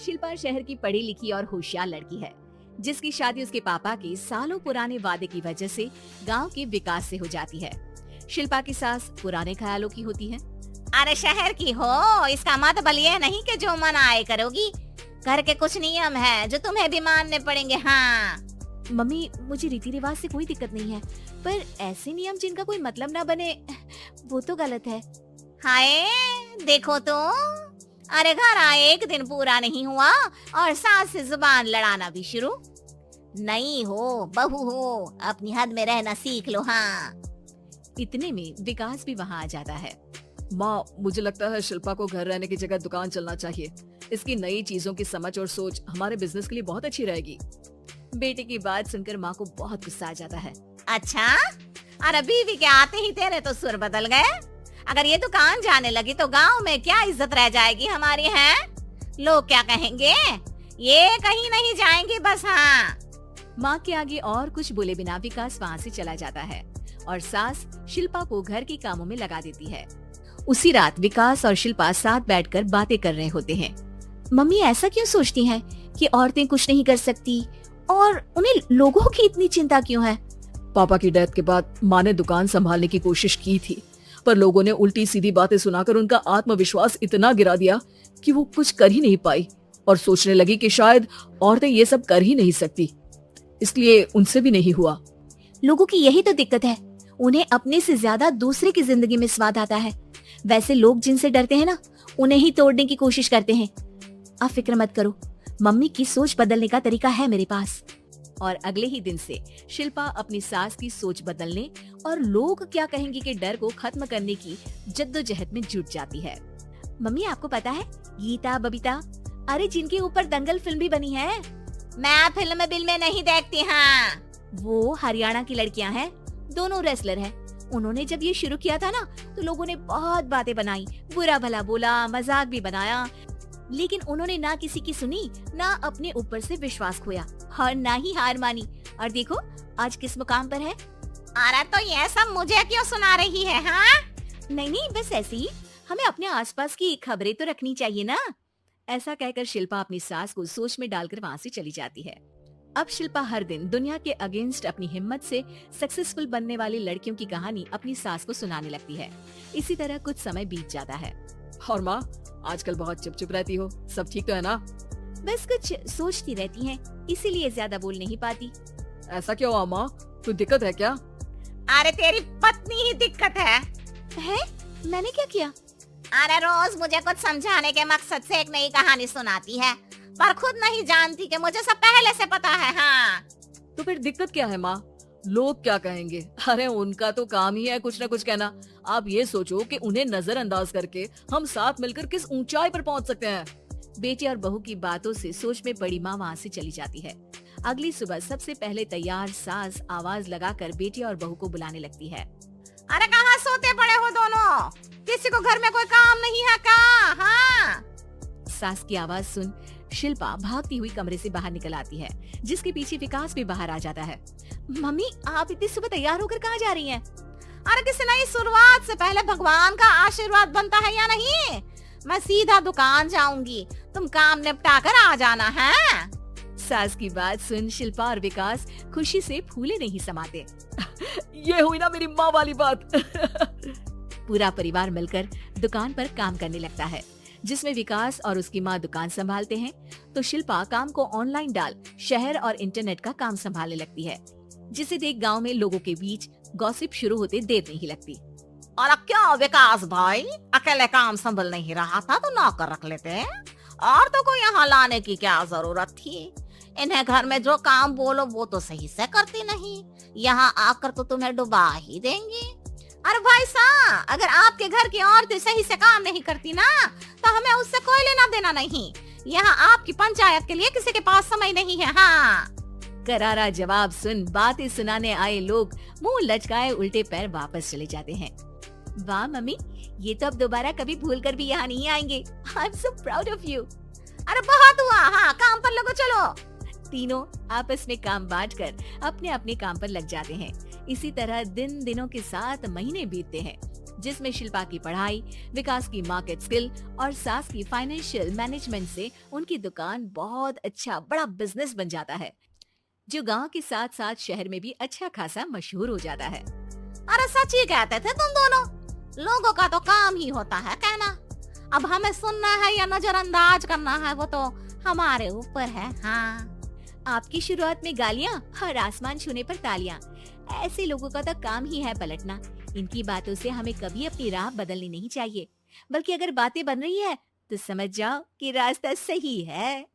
शिल्पा शहर की पढ़ी लिखी और होशियार लड़की है, जिसकी शादी उसके पापा के सालों पुराने वादे की वजह से गांव के विकास से हो जाती है। शिल्पा की सास पुराने ख्यालों की होती है। अरे शहर की हो, इसका मतलब ये नहीं कि जो मन आए करोगी। घर के कुछ नियम है जो तुम्हें भी मानने पड़ेंगे। हाँ मम्मी, मुझे रीति रिवाज से कोई दिक्कत नहीं है, पर ऐसे नियम जिनका कोई मतलब ना बने, वो तो गलत है। हाय देखो तो, अरे घर आए एक दिन पूरा नहीं हुआ और सास से जुबान लड़ाना भी शुरू। नहीं हो बहू हो, अपनी हद में रहना सीख लो। हाँ इतने में विकास भी वहाँ आ जाता है। माँ, मुझे लगता है शिल्पा को घर रहने की जगह दुकान चलना चाहिए। इसकी नई चीजों की समझ और सोच हमारे बिजनेस के लिए बहुत अच्छी रहेगी। बेटे की बात सुनकर माँ को बहुत गुस्सा आ जाता है। अच्छा, अरे बीवी के आते ही तेरे तो सुर बदल गए। अगर ये दुकान जाने लगी तो गांव में क्या इज्जत रह जाएगी हमारी। है लोग क्या कहेंगे, ये कहीं नहीं जाएंगे बस। हाँ माँ के आगे और कुछ बोले बिना विकास वहाँ से चला जाता है और सास शिल्पा को घर के कामों में लगा देती है। उसी रात विकास और शिल्पा साथ बैठकर बातें कर रहे होते हैं। मम्मी ऐसा क्यों सोचती हैं कि औरतें कुछ नहीं कर सकती और उन्हें लोगों की इतनी चिंता क्यों है? पापा की डेथ के बाद माँ ने दुकान संभालने की कोशिश की थी, पर लोगों ने उल्टी सीधी बातें सुनाकर उनका आत्मविश्वास इतना गिरा दिया कि वो कुछ कर ही नहीं पाई और सोचने लगी कि शायद औरतें ये सब कर ही नहीं सकती, इसलिए उनसे भी नहीं हुआ। लोगों की यही तो दिक्कत है, उन्हें अपने से ज्यादा दूसरे की जिंदगी में स्वाद आता है। वैसे लोग जिनसे डरते हैं ना, उन्हें ही तोड़ने की कोशिश करते हैं। आप फिक्र मत करो, मम्मी की सोच बदलने का तरीका है मेरे पास। और अगले ही दिन से शिल्पा अपनी सास की सोच बदलने और लोग क्या कहेंगे के डर को खत्म करने की जद्दोजहद में जुट जाती है। मम्मी आपको पता है, गीता बबीता, अरे जिनके ऊपर दंगल फिल्म भी बनी है। मैं फिल्म बिल में नहीं देखती। हाँ वो हरियाणा की लड़कियां हैं, दोनों रेसलर हैं। उन्होंने जब ये शुरू किया था ना, तो लोगों ने बहुत बातें बनाई, बुरा भला बोला, मजाक भी बनाया, लेकिन उन्होंने ना किसी की सुनी, ना अपने ऊपर से विश्वास खोया और ना ही हार मानी। और देखो आज किस मुकाम पर है। अरे तो ये सब मुझे क्यों सुना रही है? हाँ नहीं, बस ऐसे ही, हमें अपने आसपास की खबरें तो रखनी चाहिए ना। ऐसा कहकर शिल्पा अपनी सास को सोच में डालकर वहाँ से चली जाती है। अब शिल्पा हर दिन दुनिया के अगेंस्ट अपनी हिम्मत से सक्सेसफुल बनने वाली लड़कियों की कहानी अपनी सास को सुनाने लगती है। इसी तरह कुछ समय बीत जाता है। और माँ, आजकल बहुत चुप रहती हो, सब ठीक तो है ना? बस कुछ सोचती रहती हैं, इसीलिए ज्यादा बोल नहीं पाती। ऐसा क्यों हुआ माँ, कोई दिक्कत है क्या? अरे तेरी पत्नी ही दिक्कत है। मैंने क्या किया? अरे रोज मुझे कुछ समझाने के मकसद से एक नई कहानी सुनाती है, पर खुद नहीं जानती कि मुझे सब पहले से पता है। हाँ तो फिर दिक्कत क्या है माँ? लोग क्या कहेंगे? अरे उनका तो काम ही है कुछ न कुछ कहना। आप ये सोचो कि उन्हें नजरअंदाज करके हम साथ मिलकर किस ऊंचाई पर पहुंच सकते हैं। बेटी और बहू की बातों से सोच में पड़ी माँ वहाँ से चली जाती है। अगली सुबह सबसे पहले तैयार सास आवाज लगाकर बेटी और बहू को बुलाने लगती है। अरे कहाँ सोते पड़े हो दोनों? किसी को घर में कोई काम नहीं है का? हाँ सास की आवाज सुन शिल्पा भागती हुई कमरे से बाहर निकल आती है, जिसके पीछे विकास भी बाहर आ जाता है। मम्मी, आप इतनी सुबह तैयार होकर कहाँ जा रही हैं? अरे किसी नई शुरुआत से पहले भगवान का आशीर्वाद बनता है या नहीं? मैं सीधा दुकान जाऊंगी, तुम काम निपटा कर आ जाना है। सास की बात सुन शिल्पा और विकास खुशी से फूले नहीं समाते। ये हुई ना मेरी माँ वाली बात। पूरा परिवार मिलकर दुकान पर काम करने लगता है, जिसमें विकास और उसकी माँ दुकान संभालते हैं, तो शिल्पा काम को ऑनलाइन डाल शहर और इंटरनेट का काम संभालने लगती है, जिसे देख गांव में लोगों के बीच गॉसिप शुरू होते देर नहीं लगती। और क्या विकास भाई, अकेले काम संभल नहीं रहा था तो नौकर रख लेते, और तो को यहाँ लाने की क्या जरूरत थी? इन्हें घर में जो काम बोलो वो तो सही से करती नहीं, यहाँ आकर तो तुम्हें डुबा ही देंगी। अरे भाई साहब, अगर आपके घर की औरतें सही से काम नहीं करती ना, तो हमें उससे कोई लेना देना नहीं। यहाँ आपकी पंचायत के लिए किसी के पास समय नहीं है। हाँ करारा जवाब सुन बातें सुनाने आए लोग मुंह लचकाए उल्टे पैर वापस चले जाते हैं। वाह मम्मी, ये तो अब दोबारा कभी भूल कर भी यहाँ नहीं आएंगे। I am so proud of you. अरे बहुत हुआ, हाँ काम पर लगो चलो। तीनों आपस में काम बांटकर अपने अपने काम पर लग जाते हैं। इसी तरह दिन दिनों के साथ महीने बीतते हैं। जिसमें शिल्पा की पढ़ाई, विकास की मार्केट स्किल और सास की फाइनेंशियल मैनेजमेंट से उनकी दुकान बहुत अच्छा बड़ा बिजनेस बन जाता है, जो गांव के साथ साथ शहर में भी अच्छा खासा मशहूर हो जाता है। अरे सच ही कहते थे तुम दोनों। लोगों का तो काम ही होता है कहना। अब हमें सुनना है या नजरअंदाज करना है वो तो हमारे ऊपर है। हाँ, आपकी शुरुआत में गालियां और आसमान छूने पर तालियां, ऐसे लोगों का तो काम ही है पलटना। इनकी बातों से हमें कभी अपनी राह बदलनी नहीं चाहिए, बल्कि अगर बातें बन रही है तो समझ जाओ कि रास्ता सही है।